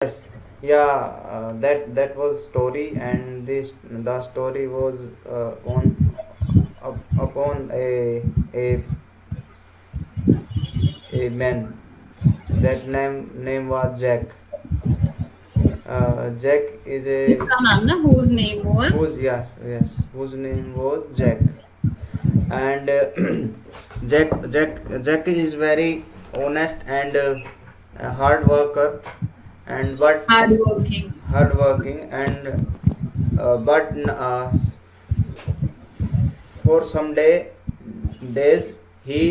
Yes, yeah, that was story, and this the story was on upon a man. That name was Jack. Jack is a जिसका नाम ना whose name was whose name was Jack, and Jack is very honest and hard worker, and but hardworking. hard working and but for some days he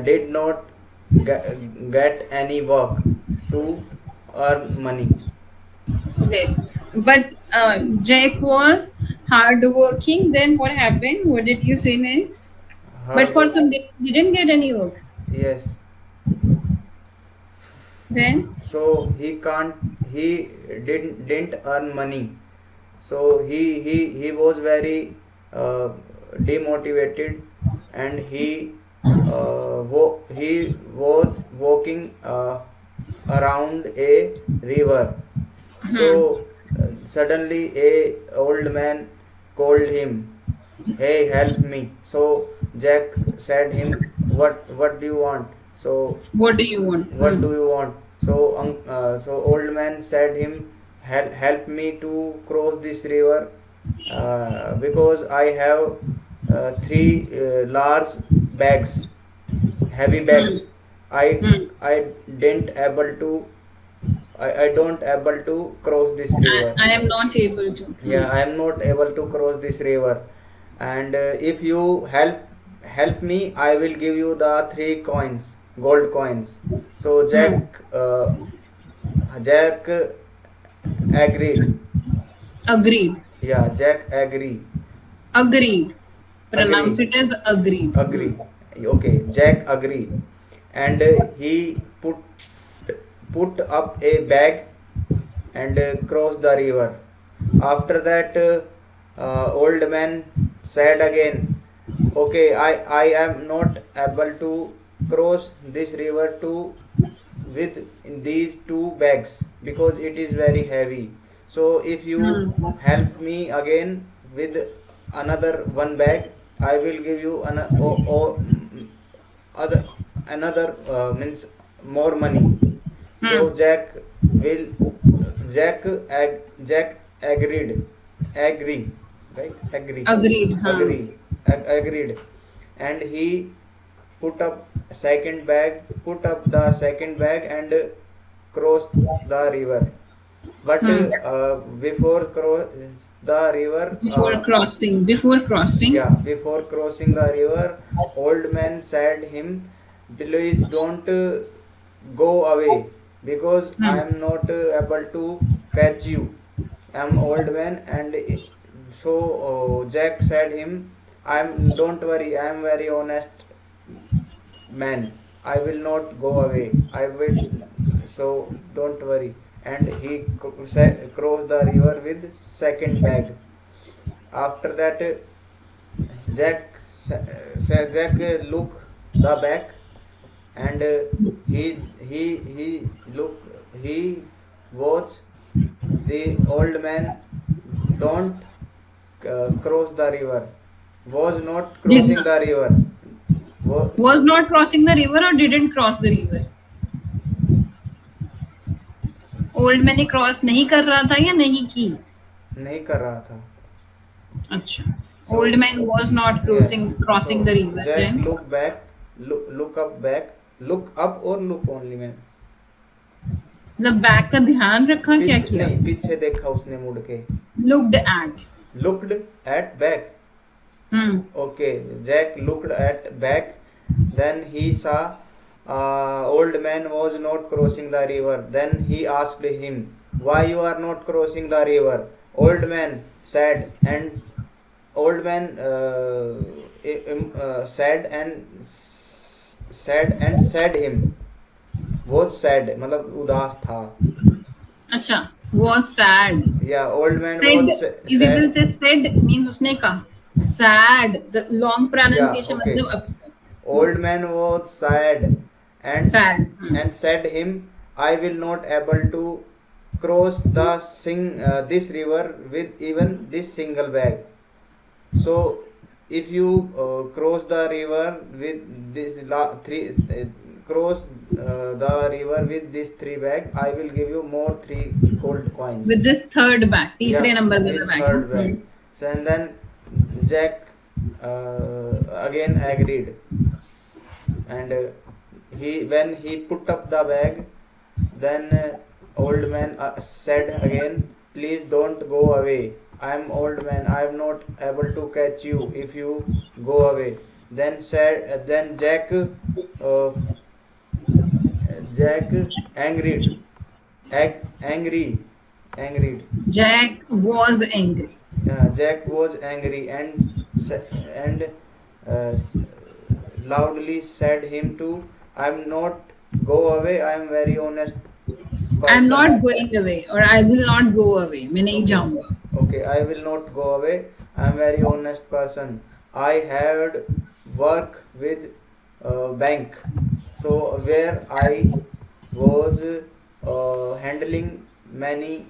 did not get any work to earn money. Okay, but Jack was hardworking. Then what happened? What did you say next? But Hard for work. some days he didn't get any work. Yes. Then So he didn't earn money. So he was very uh, demotivated, and he was walking around a river. So suddenly a old man called him, "Hey, help me." So Jack said him, what do you want? So what do you want? what do you want? So so old man said him, help me to cross this river, because I have three large bags, heavy Hmm. bags. I Hmm. I didn't able to I don't able to cross this river. I am not able to. Hmm. Yeah, I am not able to cross this river, and if you help me, I will give you the three coins, gold coins. So Hmm. Jack agreed. Agreed. Yeah, Jack Agreed. agree Pronounce it as agreed. Hmm. agree. Okay, Jack agreed, and he put up a bag and crossed the river. After that, old man said again, "Okay, I am not able to cross this river to with these two bags because it is very heavy. So if you Hmm. help me again with another one bag, I will give you other another means more money." Hmm. So will Jack agreed, agree, right? Agreed. Huh. Agree, agreed, and he put up the second bag and crossed the river. But Hmm. before cross the river, Before crossing. yeah, before crossing the river, old man said him, "Please don't go away because I Hmm. am not able to catch you. I am old man." And so Jack said him, "I'm don't worry, I am very honest man. I will not go away. I will, so don't worry." And he crossed the river with second bag. After that, Jack look the back, and he look he watch the old man don't cross the river, was not Did crossing not, the river. was, was not crossing the river or didn't cross the river. Old मैंने cross नहीं कर रहा था या नहीं की. नहीं कर रहा था. अच्छा. Old So man was not yeah, crossing so the river Jack then. look up or look only man. मतलब बैक का ध्यान रखा क्या पीछे किया. नहीं, पीछे देखा उसने मुड़ के. Looked at. Looked at back. Hmm. Okay, Jack looked at back. Then he saw old man was not crossing the river. Then he asked him, "Why you are not crossing the river?" Old man said, and old man said him was sad, मतलब उदास था. अच्छा. Was sad. Yeah, old man Said was is able sad. से said means उसने कहा. Sad. The long Yeah, pronunciation okay. मतलब Old man was sad and sad. said him, I will not able to cross this river with even this single bag. So if you cross the river with this three cross the river with this three bag, I will give you more three gold coins. With this third bag, Yeah, तीसरे number वाला with bag, third bag. So and then Jack again agreed, and he when he put up the bag, then old man said again, please don't go away. I am old man, I am not able to catch you if you go away. Then Jack angered, angry, angry. Jack was angry. Jack was angry and uh, loudly said him to, I'm not go away. I am very honest I'm person. not going away, or I will not go away. मैं नहीं Okay, जाऊंगा. okay. I will not go away. I am very honest person. I had work with bank, so where I was handling many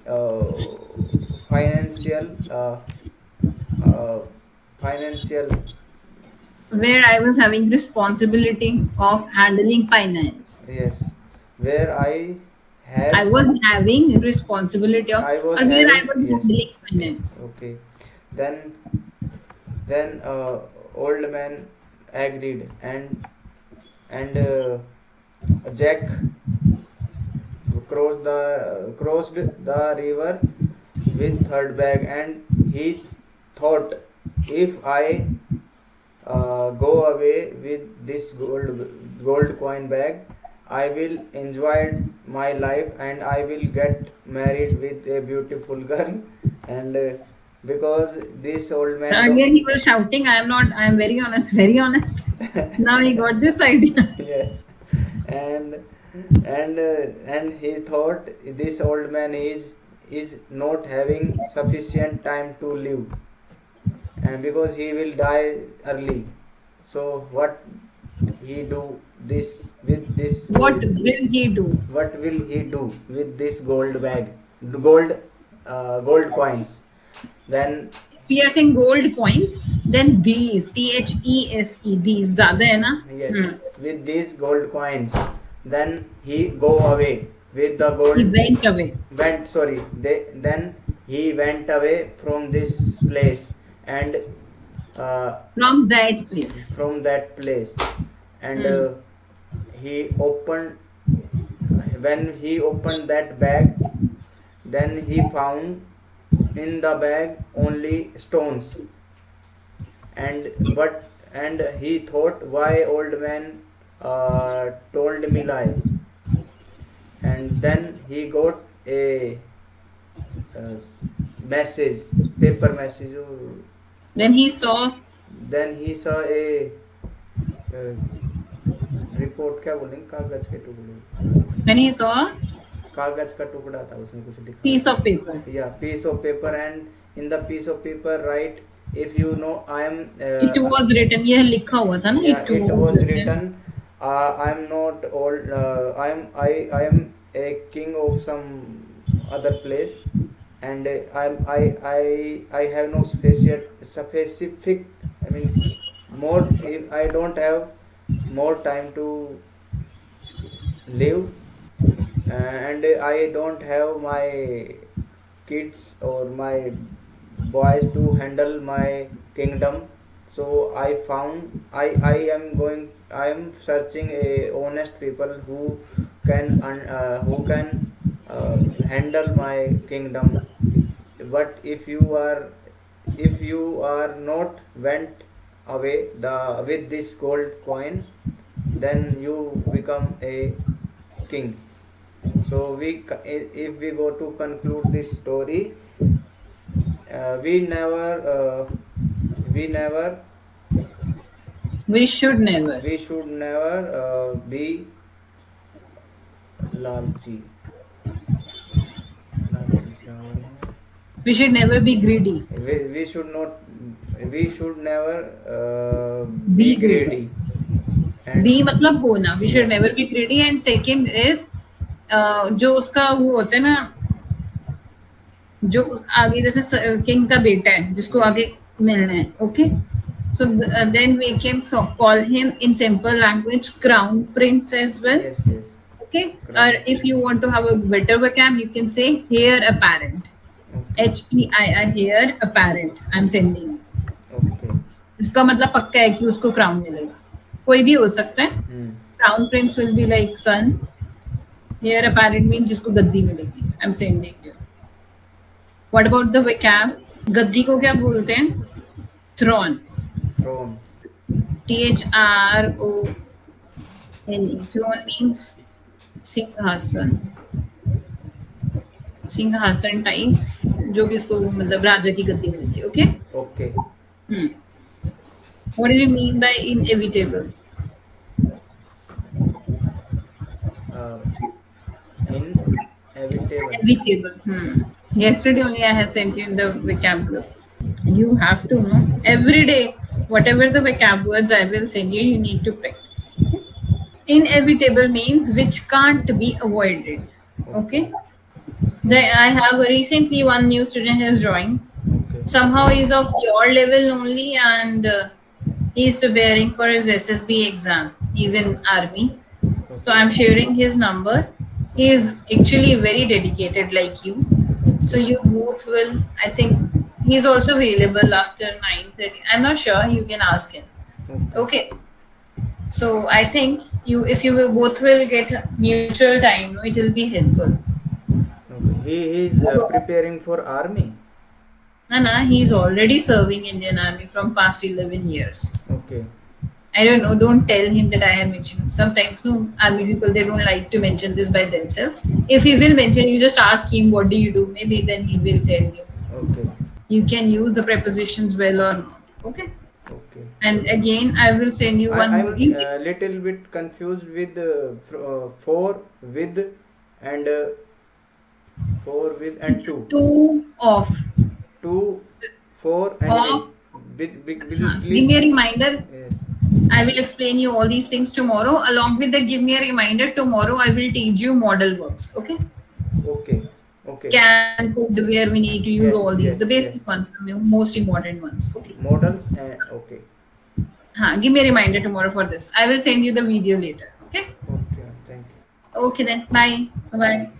financial uh, financial Where I was having responsibility of handling finance. yes, where I has was having responsibility of, I was or where I having was yes, handling finance. okay. Then old man agreed, and Jack crossed the river with third bag, and he thought, if I go away with this gold coin bag, I will enjoy my life and I will get married with a beautiful girl. And because this old man Earlier he was shouting, I am not, I am very honest, very honest. Now he got this idea. yeah, and and he thought this old man is not having sufficient time to live, and because he will die early. So what he do this with this What gold? will he do? What will he do with this gold bag, gold gold coins? Then If we are saying gold coins, then these, THESE, these ज़्यादा है ना? yes, with these gold coins, then he go away with the He gold went away went sorry then he went away from this place, and uh, from that place. from that place, and Hmm. he opened when he opened that bag, then he found in the bag only stones, and he thought, why old man told me lie. And then he got a uh, message, paper message, Then he saw, then he saw a report, क्या बोलेंगे, कागज के टुकड़े, when he saw a कागज का टुकड़ा था, उसमें कुछ लिखा piece था, of paper. या piece of paper, and in the piece of paper right, if you know I am It was written. यह लिखा हुआ था ना. yeah, It it was was written. written, I am not old, I am a king of some other place, and I have no specific, I mean more, if I don't have more time to live, and I don't have my kids or my boys to handle my kingdom. So I am going, I am searching a honest people who can handle my kingdom. But if you are not went away the with this gold coin, then you become a king. So if we go to conclude this story, we never We should never. we should never be लालची, लालची क्या बोलेंगे? We should never be greedy. We should not, we should never Be be greedy, and Be मतलब होना. We should never be greedy. And second is जो उसका वो होता है ना, जो आगे जैसे किंग का बेटा है जिसको Yes. आगे मिलना है, okay. So then we can call him in simple language crown prince as well. Yes. Yes. Okay, or Crown if prince. you want to have a better vocab, you can say heir apparent. Okay. HEIR, heir apparent. I'm sending. Okay. इसका मतलब पक्का है कि उसको crown मिलेगा. कोई भी हो सकता है. Hmm. Crown prince will be like son. Heir apparent mean जिसको गद्दी मिलेगी. I'm sending you. What about the vocab? गद्दी को क्या बोलते हैं? Throne. Throne. THRONE. Throne means सिंहासन. सिंहासन टाइप्स जो भी इसको मतलब राजा की गद्दी मिलती है. Okay. Okay. What do you mean by inevitable? Uh, Inevitable. Inevitable. Yesterday only I had sent you in the vocab group. You have to know every day whatever the vocab words I will send you. You need to practice. Okay? Inevitable means which can't be avoided. Okay. I have recently one new student has joined. Okay. Somehow he's of your level only, and he's preparing for his SSB exam. He's in army, so I'm sharing his number. He is actually very dedicated like you, so you both will. I think he's also available after 9:30. I'm not sure. You can ask him. Okay. Okay. So I think you, if you will both will get mutual time, no, it will be helpful. Okay. He is preparing for army. Nana, he's already serving Indian Army from past 11 years. Okay. I don't know, don't tell him that I have mentioned. Sometimes, no, army people, they don't like to mention this by themselves. If he will mention, you just ask him, what do you do? Maybe then he will tell you. Okay. You can use the prepositions well or not. Okay. Okay. And again, I will send you one I'm more. a little bit confused with for with and for with and two. Two of. Two, four and Of. with So give me a reminder. Yes. I will explain you all these things tomorrow. Along with that, give me a reminder. Tomorrow, I will teach you model verbs. Okay. Okay. Okay. Can, could, where we need to use Yes, all these, yes, the basic yes. ones, the most important ones. Okay. Models and okay. Give me a reminder tomorrow for this. I will send you the video later. Okay. Okay. Thank you. Okay then. Bye. Bye.